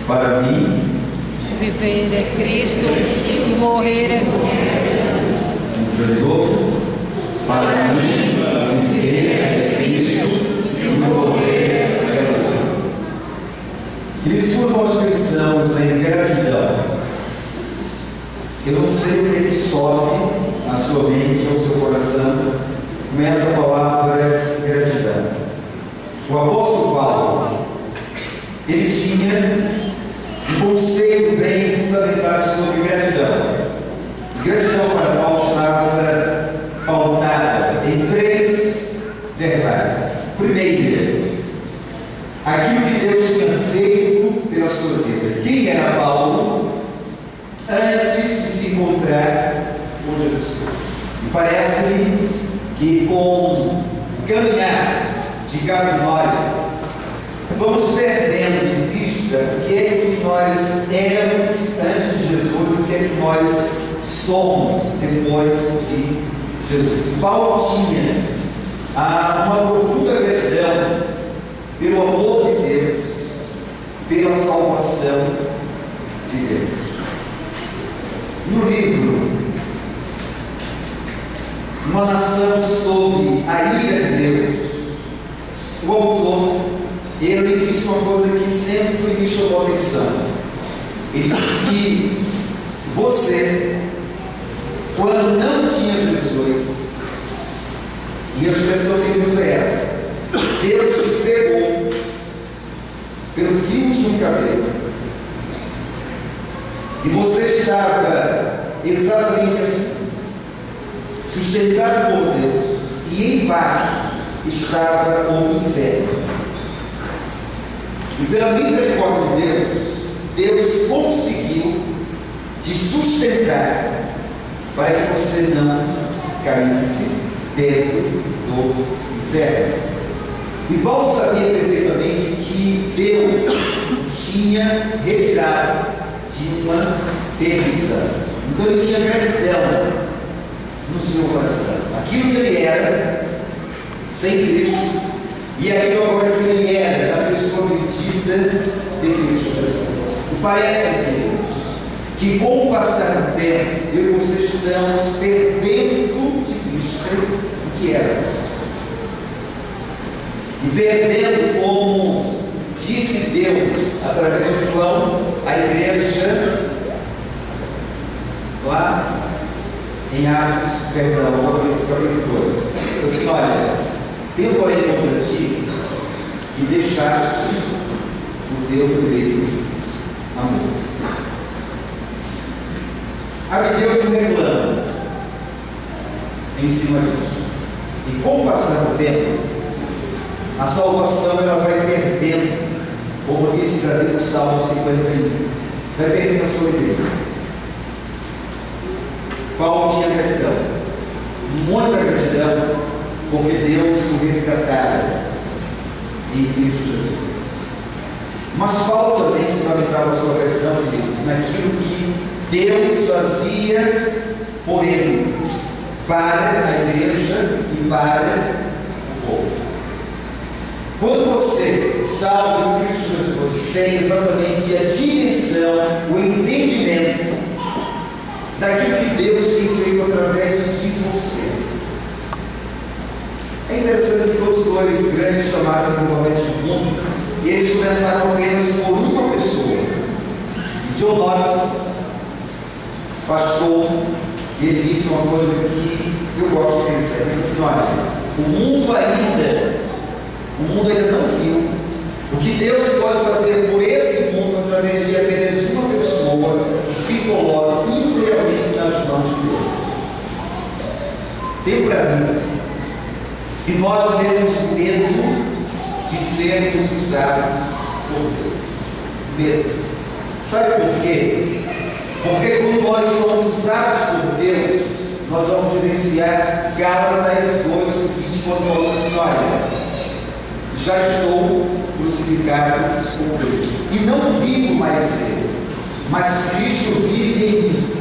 Para mim, viver é Cristo e morrer é lucro. de novo, para mim, viver é Cristo e morrer é lucro. Queridos, quando nós pensamos em gratidão, eu não sei o que sobe na sua mente ou seu coração com essa palavra gratidão. O apóstolo Paulo, ele tinha um conceito bem fundamentado sobre gratidão. Gratidão para Paulo estava pautada em 3 verdades. Primeiro, aquilo que Deus tinha feito pela sua vida. Quem era Paulo antes de se encontrar com Jesus Cristo? E parece-me que com o caminhar de cada um de nós, vamos perdendo de vista o que é que nós éramos antes de Jesus e o que é que nós somos depois de Jesus. Paulo tinha uma profunda gratidão pelo amor de Deus, pela salvação de Deus. No livro Uma Nação sob a Ira de Deus, o autor, ele disse uma coisa que sempre me chamou a atenção. Ele disse que você, quando não tinha Jesus, e a expressão que ele usa é essa: Deus te pegou pelo fio de um cabelo, e você estava exatamente assim, sustentado por Deus, e embaixo estava o inferno. E pela misericórdia de Deus, Deus conseguiu te sustentar para que você não caísse dentro do inferno. E Paulo sabia perfeitamente que Deus tinha retirado de uma perdição. Então ele tinha gratidão no seu coração. Aquilo que ele era sem Cristo e aquilo agora que ele era da pessoa bendita de Cristo Jesus. E parece, Deus, que com o passar do tempo eu e você estamos perdendo de vista o que éramos. E perdendo, como disse Deus através de João, a igreja lá em Atos, Apocalipse capítulo 2. Diz assim: olha, tenho porém contra ti que deixaste o teu primeiro amor. Há de Deus nos reclama em cima disso. E com o passar do tempo, a salvação ela vai perdendo, como disse Davi no Salmo 51, vai perdendo a sua vida. Paulo tinha gratidão, muita gratidão, porque Deus o resgatara em Cristo Jesus. Mas Paulo também fundamentava a sua gratidão, queridos, naquilo que Deus fazia por ele, para a igreja e para o povo. Quando você, salvo em Cristo Jesus, tem exatamente a dimensão, o entendimento daquilo que Deus tem feito através de você. É interessante que todos os dois grandes chamados desenvolvimentos do mundo, eles começaram apenas por uma pessoa. John Knox, pastor, ele disse uma coisa que eu gosto de pensar. Ele disse assim: olha, o mundo ainda é tão frio. O que Deus pode fazer por esse mundo através de apenas uma pessoa que se coloca inteiramente nas mãos de Deus. Tem para mim que nós temos medo de sermos usados por Deus. Medo. Sabe por quê? Porque quando nós somos usados por Deus, nós vamos vivenciar Gálatas 2:20, quando Paulo diz assim: olha, já estou crucificado com Deus, e não vivo mais eu, mas Cristo vive em mim.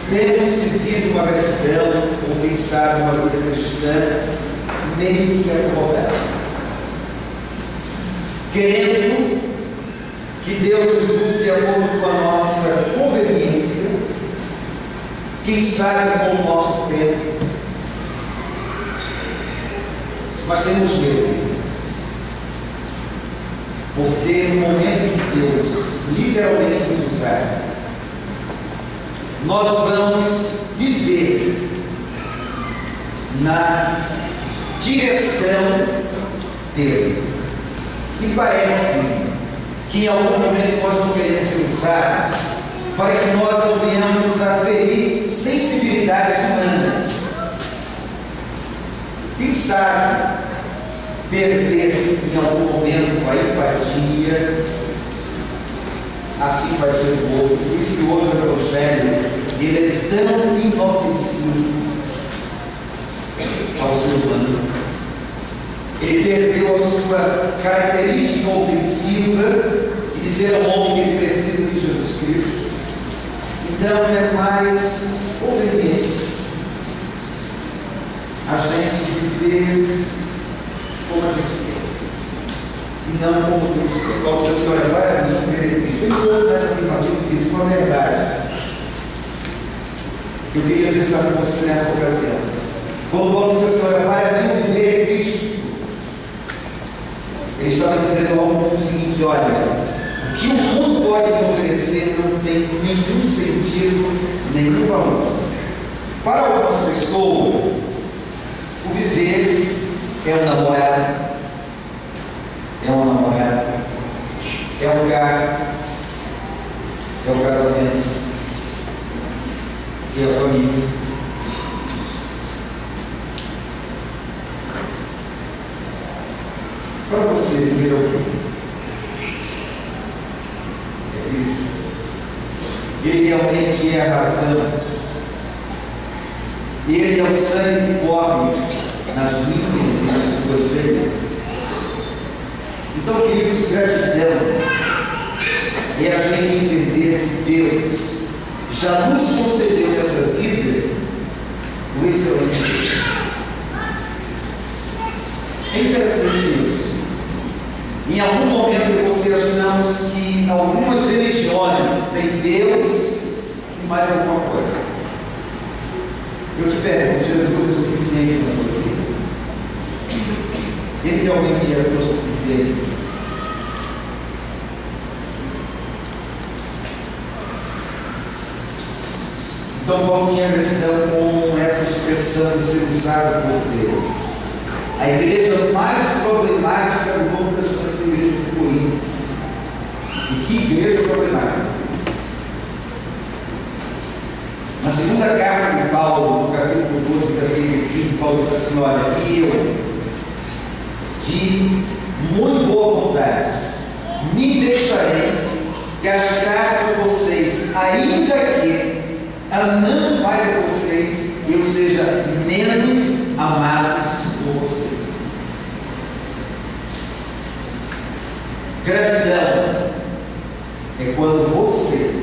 Temos sentido uma gratidão, ou quem sabe uma vida cristã, meio que acomodada. crendo que Deus nos use de acordo com a nossa conveniência, quem sabe com o nosso tempo, mas temos medo, porque no momento que Deus literalmente nos usar, nós vamos viver na direção dele. E parece que em algum momento nós não queremos ser usados para que nós não venhamos a ferir sensibilidades humanas. Quem sabe perder em algum momento a empatia, a simpatia do outro. Por isso que o outro evangelho, ele é tão inofensivo ao ser humano. Ele perdeu a sua característica ofensiva de dizer ao homem que ele precisa de Jesus Cristo. Então é mais conveniente a gente viver como a gente quer e não como Deus quer. Paulo disse assim: olha, para mim viver Cristo. Eu estou nessa afirmativa que diz uma verdade. Eu queria pensar com você nessa ocasião. Quando Paulo disse assim: olha, para mim viver é Cristo, ele estava dizendo algo o seguinte: olha, o que o mundo pode me oferecer não tem nenhum sentido, nenhum valor. Para algumas pessoas, o viver é um namorado, é uma namorada, é um carro, é o casamento, é a família. Para você viver o quê? É Cristo. Ele realmente é a razão. Ele é o sangue que corre nas minhas e nas suas veias. Então, queridos, gratidão é a gente entender que Deus já nos concedeu nessa vida o excelente. É interessante isso. Em algum momento você achamos que algumas religiões têm Deus e mais alguma coisa. Eu te pergunto: Jesus é suficiente na sua vida? Ele realmente é a tua suficiência? Então Paulo tinha gratidão com essa expressão de ser usada por Deus. A igreja mais problemática do Novo Testamento foi a igreja de Corinto. E que igreja problemática! Na segunda carta de Paulo, no capítulo 12, versículo 15, Paulo diz assim: olha, e eu, de muito boa vontade, me deixarei gastar por vocês, ainda que, amando mais a vocês, eu seja menos amados por vocês. Gratidão é quando você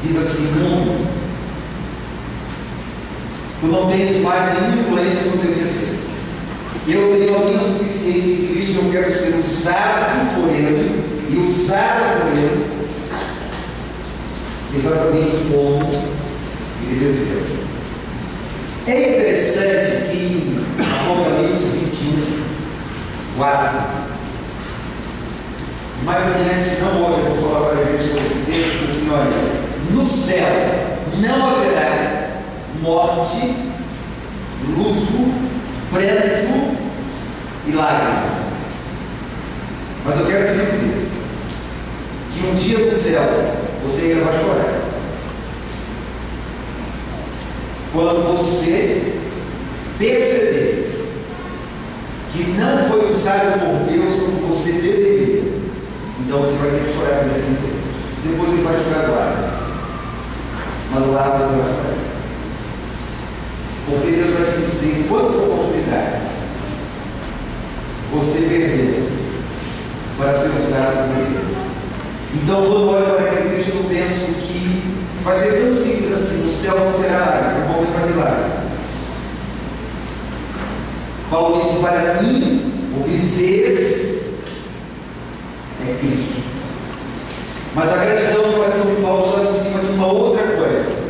diz assim: mundo, tu não tens mais nenhuma influência sobre a minha vida. Eu tenho a minha suficiência em Cristo, eu quero ser usado por Ele e usado por Ele exatamente como Ele deseja. É interessante que em Apocalipse 21, 4, mais adiante, não hoje, eu vou falar para a gente sobre esse texto, assim: olha, no céu não haverá morte, luto, pranto e lágrimas. Mas eu quero te dizer que um dia no céu você ainda vai chorar. Quando você perceber que não foi usado por Deus como você deveria, então você vai ter que chorar diante de Deus. Depois ele vai chorar as lágrimas, mas lá você vai chorar, porque Deus vai te dizer quantas oportunidades você perdeu para ser usado por Ele. Então, quando olho para aquele texto, eu penso que vai ser tão simples assim: o céu não terá lágrimas, o momento vai ter lágrimas. Paulo disse: para mim, o viver é Cristo. Mas a gratidão do coração de Paulo está em cima de uma outra coisa.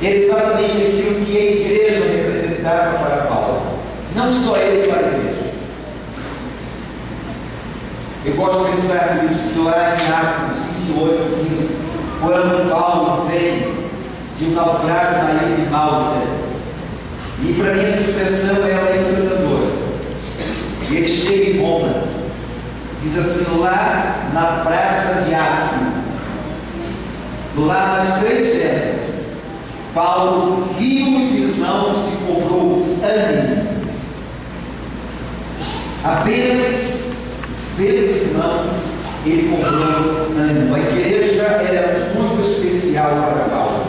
É exatamente aquilo que a igreja representava para Paulo. Não só ele para a igreja. Eu gosto de pensar nisso, que lá em Atos 28, 15, quando Paulo vem de um naufrágio na ilha de Malta, e para mim essa expressão ela é encantadora. E ele chega em Roma, diz assim, lá na praça de Áquilo, lá nas três terras, Paulo viu os irmãos e cobrou ânimo. Apenas vendo os irmãos, ele cobrou ânimo. A igreja era muito especial para Paulo.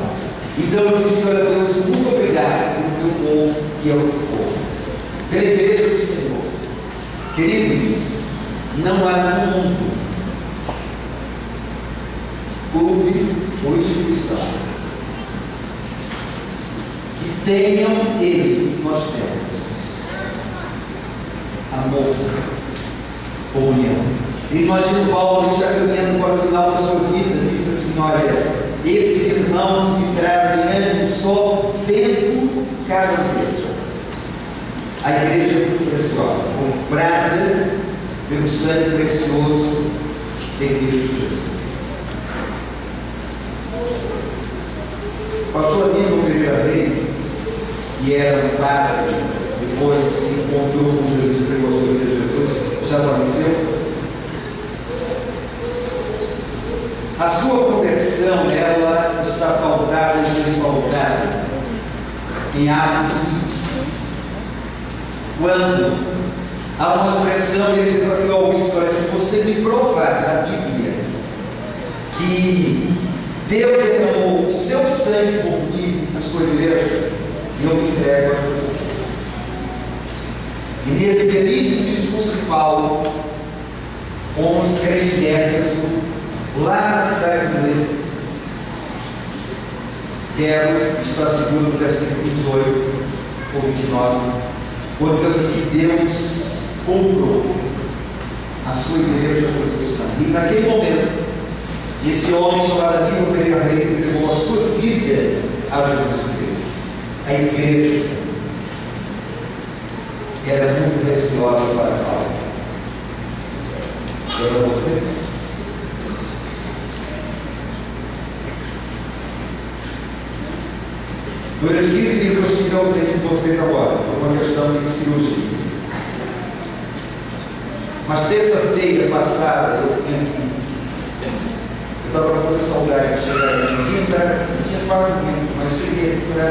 Então eu disse, olha Deus, muito obrigado pelo teu povo que é o teu povo, pela igreja do Senhor. Queridos, não há no mundo clube ou instituição que tenham eles o que nós temos: amor, comunhão. E imagino Paulo já caminhando para o final da sua vida, disse assim, olha, esses irmãos me trazem ânimo só vendo cada vez. A igreja é muito preciosa, comprada pelo sangue precioso de Cristo Jesus. Pastor Aníbal Pereira Reis, que era um padre, depois se encontrou com Jesus, pregou sobre Jesus, já faleceu. A sua conversão, ela está pautada e pautada em Atos 20. Quando há uma expressão, ele desafiou alguém, olha, se você me provar na Bíblia que Deus derramou o seu sangue por mim, na sua igreja, eu me entrego a Jesus. E nesse belíssimo discurso de Paulo, com os crentes de Éfeso, lá na cidade de Mileto, quero estar seguro no versículo 28 ou 29, quando diz assim que Deus comprou a sua igreja por seu sangue. E naquele momento, esse homem chamado Aníbal Pereira Reis entregou a sua vida a Jesus Cristo. A igreja era muito preciosa para Paulo. E para você? Durante 15 dias eu estive ausente com vocês agora, por uma questão de cirurgia. Mas terça-feira passada eu vim aqui. Eu estava com muita saudade de chegar aqui. Não tinha quase muito, mas cheguei aqui para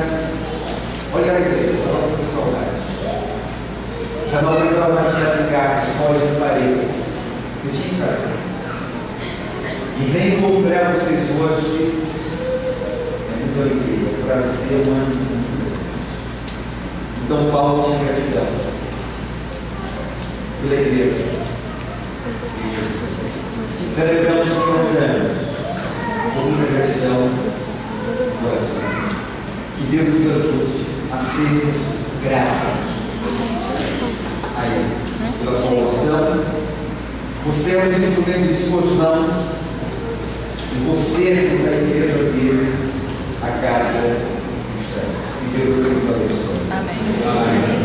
olhar a igreja. Eu estava com muita saudade. Já não aguentava mais ficar em casa, só olhando paredes. Eu tinha que estar aqui. E reencontrar vocês hoje é muito alegria, é prazer, humano. Então Paulo tinha gratidão pela igreja de Jesus. Celebramos 50 anos com muita gratidão no coração. Que Deus nos ajude a sermos gratos a Ele pela salvação, por sermos instrumentos de suas mãos e por sermos a igreja dele a cada instante. Que Deus nos abençoe. Amém.